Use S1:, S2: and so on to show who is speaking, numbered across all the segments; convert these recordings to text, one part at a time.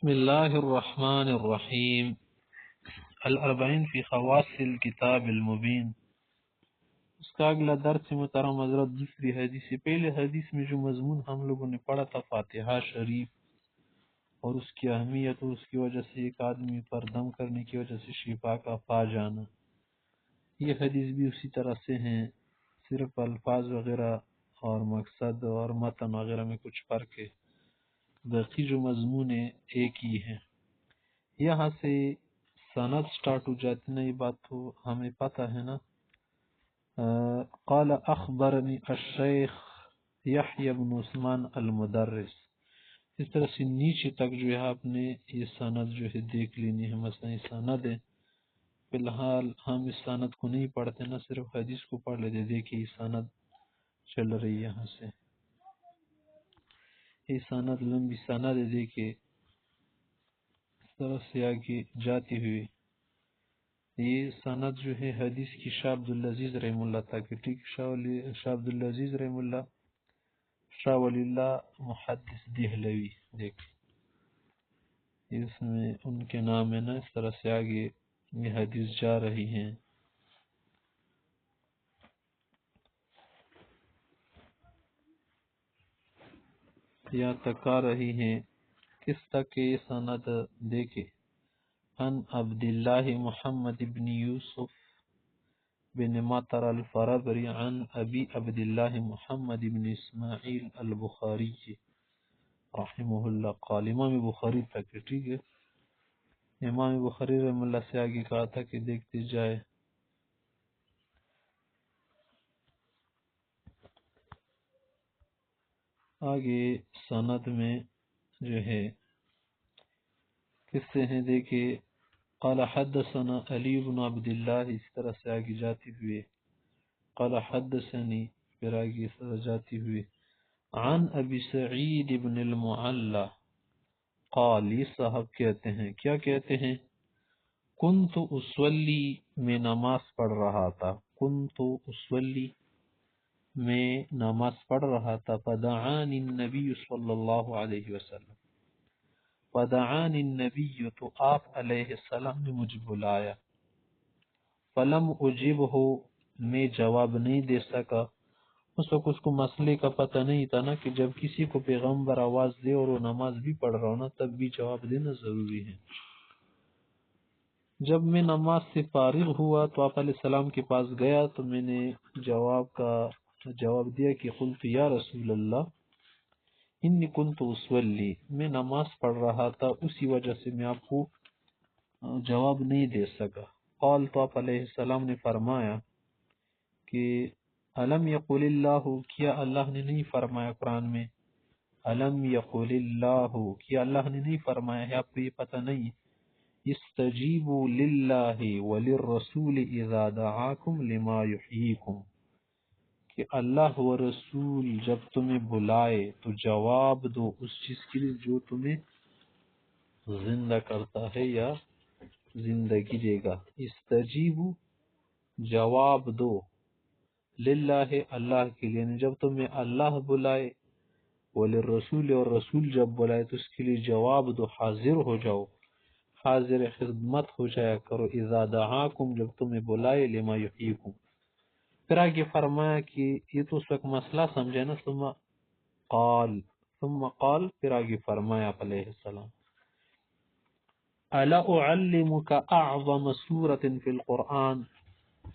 S1: بسم اللہ الرحمن الرحیم الاربعین فی خواص الکتاب المبین۔ اس کا اگلا درس محترم حضرت دوسری حدیث، پہلے حدیث میں جو مضمون ہم لوگوں نے پڑھا تھا فاتحہ شریف اور اس کی اہمیت اور اس کی وجہ سے ایک آدمی پر دم کرنے کی وجہ سے شفا کا پا جانا، یہ حدیث بھی اسی طرح سے ہیں، صرف الفاظ وغیرہ اور مقصد اور متن وغیرہ میں کچھ فرق ہے، باقی جو مضمون ہے ایک ہی ہے۔ یہاں سے سند سٹارٹ ہو جاتی نا، یہ بات تو ہمیں پتہ ہے نا۔ قال اخبرنی الشیخ یحیی بن عثمان المدرس، اس طرح سے نیچے تک جو ہے آپ نے یہ سند جو ہے دیکھ لینی ہے، مثلا یہ سند ہے، فی الحال ہم اس سند کو نہیں پڑھتے نا، صرف حدیث کو پڑھ لیتے۔ دیکھیے یہ سند چل رہی ہے یہاں سے، یہ سند لمبی سند ہے، دیکھیے اس طرح سے آگے جاتی ہوئی یہ سند جو ہے حدیث کی شاہ عبدالعزیز رحم اللہ تاکہ ٹھیک شاہ عبدالعزیز رحم اللہ، شاہ ولی اللہ محدث دہلوی، دیکھ اس میں ان کے نام ہے نا، اس طرح سے آگے یہ حدیث جا رہی ہیں۔ یہاں تک آ رہی ہیں، کس تک یہ سند دیکھے، عن عبداللہ محمد بن یوسف بن مطر الفربری عن ابی عبداللہ محمد بن اسماعیل البخاری رحمہ اللہ قال، امام بخاری تک، ٹھیک ہے، امام بخاری رحمہ اللہ سے آگے کہا تھا کہ دیکھتے جائے۔ آگے سند میں جو ہے کس سے ہیں دیکھے، قال حدثنا علی بن عبداللہ، اس طرح سے آگے جاتی ہوئے، قال حدثنی، پھر آگے اس طرح جاتی ہوئے، عن ابی سعید بن المعلی قال، یہ صاحب کہتے ہیں، کیا کہتے ہیں، کنت اصلی، میں نماز پڑھ رہا تھا، کنت اصلی، میں نماز پڑھ رہا تھا، فدعانی النبی صلی اللہ علیہ وسلم، فدعانی النبی، تو آپ علیہ السلام نے مجھے بلایا، فلم اجبہ، میں جواب نہیں دے سکا۔ اس وقت اس کو مسئلے کا پتہ نہیں تھا نا کہ جب کسی کو پیغمبر آواز دے اور وہ نماز بھی پڑھ رہا ہو نا، تب بھی جواب دینا ضروری ہے۔ جب میں نماز سے فارغ ہوا تو آپ علیہ السلام کے پاس گیا تو میں نے جواب دیا کہ قلت یا رسول اللہ انی کنت اصلی، میں نماز پڑھ رہا تھا، اسی وجہ سے میں آپ کو جواب نہیں دے سکا۔ قال، تو آپ علیہ السلام نے فرمایا کہ الم یقول اللہ، کیا اللہ نے نہیں فرمایا قرآن میں، الم یقول اللہ، کیا اللہ نے نہیں فرمایا ہے، آپ کو یہ پتہ نہیں، استجیبوا للہ وللرسول اذا دعاکم لما یحییکم، کہ اللہ و رسول جب تمہیں بلائے تو جواب دو اس چیز کے لیے جو تمہیں زندہ کرتا ہے یا زندگی دے گا۔ استجیبوا، جواب دو، للہ، اللہ کے لیے، یعنی جب تمہیں اللہ بلائے، وللرسول، اور رسول جب بلائے تو اس کے لیے جواب دو، حاضر ہو جاؤ، حاضر خدمت ہو جایا کرو، اذا دعاکم، جب تمہیں بلائے، لما یحییکم۔ پھر آگے فرمایا کہ یہ تو اس وقت مسئلہ سمجھے نا، ثم قال، پھر آگے فرمایا آپ علیہ السلام، الا اعلمک اعظم سورۃ فی القرآن،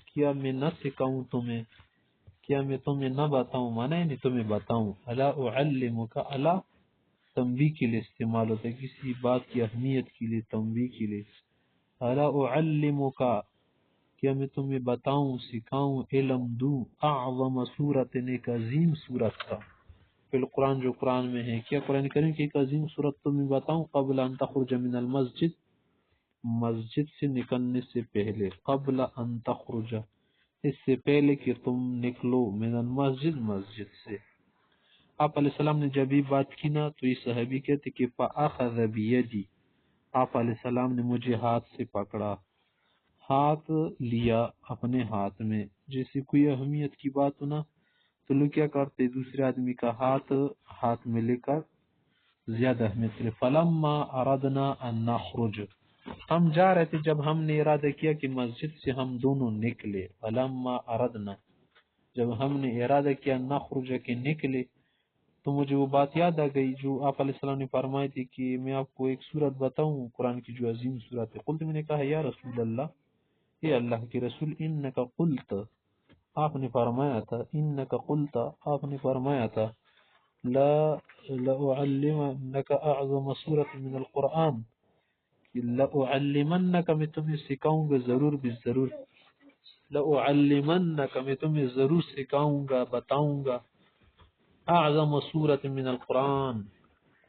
S1: کیا میں نہ سکھاؤں تمہیں، کیا میں تمہیں نہ بتاؤں، مانا نہیں تمہیں بتاؤں، الا اعلمک، الا تنبیہ کے لیے استعمال ہوتا ہے، کسی بات کی اہمیت کے لیے، تنبیہ کے لیے، الا اعلمک، کیا میں تمہیں بتاؤں، سکھاؤں، علم دوں، اعظم سورۃ، ایک عظیم سورت کا، فی القرآن، جو قرآن میں ہے، کیا قرآن کریم کی ایک عظیم سورت تمہیں بتاؤں، قبل ان تخرج من المسجد، مسجد سے نکلنے سے پہلے، قبل ان تخرج، اس سے پہلے کہ تم نکلو، من المسجد، مسجد سے۔ آپ علیہ السلام نے جب یہ بات کی نا تو یہ صحابی کہتے کہ فاخذ بیدی، آپ علیہ السلام نے مجھے ہاتھ سے پکڑا، ہاتھ لیا اپنے ہاتھ میں، جیسے کوئی اہمیت کی بات ہو نا تو لوگ کیا کرتے، دوسرے آدمی کا ہاتھ میں لے کر زیادہ مثل فلما اردنا ان نخرج، ہم جا رہے تھے جب ہم نے ارادہ کیا کہ مسجد سے ہم دونوں نکلے، فلما اردنا جب ہم نے ارادہ کیا نخرج کے نکلے، تو مجھے وہ بات یاد آ گئی جو آپ علیہ السلام نے فرمائی تھی کہ میں آپ کو ایک سورت بتاؤں قرآن کی جو عظیم سورت ہے۔ قلت، میں نے کہا یا رسول اللہ، اے اللہ کے رسول، انک قلت، آپ نے فرمایا تھا، انک قلت، آپ نے فرمایا تھا، لا لأعلمنک اعظم سورت من القرآن، لأعلمنک، میں تمہیں سکھاؤں گا ضرور بالضرور، لأعلمنک، میں تمہیں ضرور سکھاؤں گا بتاؤں گا، اعظم سورت من القرآن،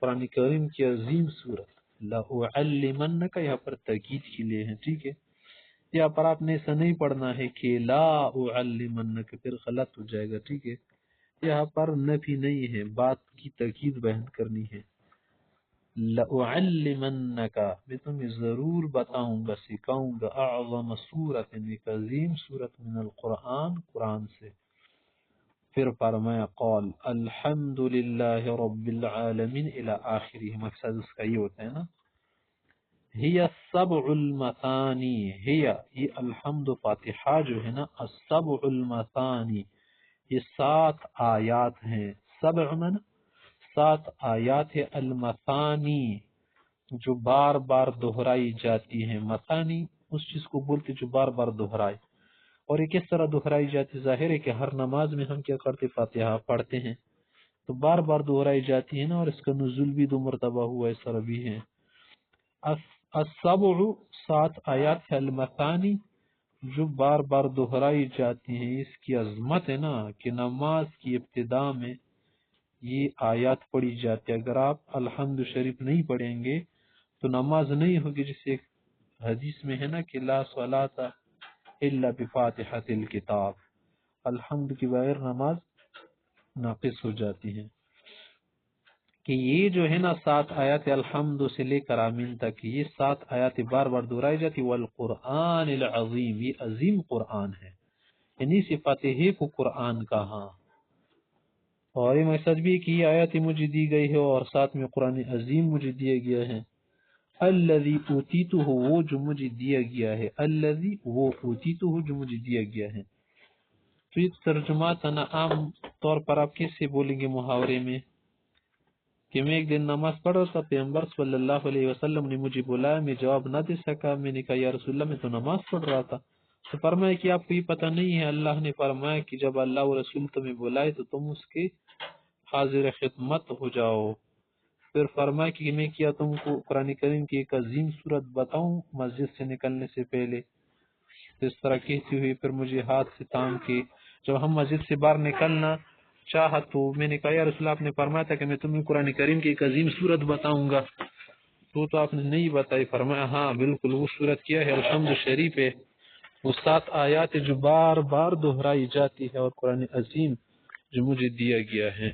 S1: قرآن کریم کی عظیم سورت، لأعلمنک یہاں پر تاکید کے لیے ہے، ٹھیک ہے، یہاں پر آپ نے ایسا نہیں پڑھنا ہے کہ لا اعلمنک، پھر غلط ہو جائے گا، ٹھیک ہے، یہاں پر نفی نہیں ہے، بات کی تاکید بیان کرنی ہے، لأعلمنک، میں تمہیں ضرور بتاؤں گا سکھاؤں گا، اعظم سورت، ایک عظیم سورت، من القرآن، قرآن سے۔ پھر فرمایا قال الحمد للہ رب العالمین الی آخری، مقصد اس کا یہ ہوتا ہے نا، ہی السبع المثانی، ہی یہ الحمد فاتحہ جو ہے نا، السبع المثانی، یہ 7 آیات ہیں، سبع من 7 آیات ہے، المثانی جو بار بار دہرائی جاتی ہیں، مثانی اس چیز کو بولتے جو بار بار دہرائے، اور یہ کس طرح دہرائی جاتی؟ ظاہر ہے کہ ہر نماز میں ہم کیا کرتے؟ فاتحہ پڑھتے ہیں، تو بار بار دہرائی جاتی ہے نا، اور اس کا نزول بھی 2 مرتبہ ہوا، اس طرح بھی ہے۔ السبع 7 آیات ہے، المثانی جو بار بار دہرائی جاتی ہیں، اس کی عظمت ہے نا کہ نماز کی ابتدا میں یہ آیات پڑھی جاتی ہے، اگر آپ الحمد شریف نہیں پڑھیں گے تو نماز نہیں ہوگی، جسے حدیث میں ہے نا کہ لا صلاۃ الا بفاتحۃ الکتاب، الحمد کے بغیر نماز ناقص ہو جاتی ہے، کہ یہ جو ہے نا 7 آیات الحمد سے لے کر آمین تک، یہ 7 آیات بار بار دہرائی جاتی، والقرآن العظیم، یہ عظیم قرآن ہے، یعنی اس فاتحے کو قرآن کہا، اور یہ مقصد بھی کہ یہ آیات مجھے دی گئی ہے اور ساتھ میں قرآن عظیم مجھے دیا گیا ہے، الذی اوتیتہ، وہ جو مجھے دیا گیا ہے، الذی وہ اوتیتہ جو مجھے دیا گیا ہے۔ تو یہ ترجمات نا عام طور پر آپ کیسے بولیں گے محاورے میں، کہ میں ایک دن نماز پڑھ رہا تھا، پیغمبر صلی اللہ علیہ وسلم نے مجھے بلایا، میں جواب نہ دے سکا، میں نے کہا یا رسول اللہ میں تو نماز پڑھ رہا تھا، تو فرمایا کہ آپ کو یہ پتہ نہیں ہے، اللہ نے فرمایا کہ جب اللہ و رسول تمہیں بلائے تو تم اس کے حاضر خدمت ہو جاؤ۔ پھر فرمایا کہ میں کیا تم کو قرآن کریم کی ایک عظیم صورت بتاؤں مسجد سے نکلنے سے پہلے؟ اس طرح کہتی ہوئی پھر مجھے ہاتھ سے تام کے جب ہم مسجد سے باہر نکلنا چاہا تو میں نے کہا یا رسول اللہ، آپ نے فرمایا تھا کہ میں تمہیں قرآن کریم کی ایک عظیم صورت بتاؤں گا، تو آپ نے نہیں بتائی۔ فرمایا ہاں بالکل، وہ صورت کیا ہے؟ الحمد شریف ہے، وہ 7 آیات جو بار بار دہرائی جاتی ہے، اور قرآن عظیم جو مجھے دیا گیا ہے۔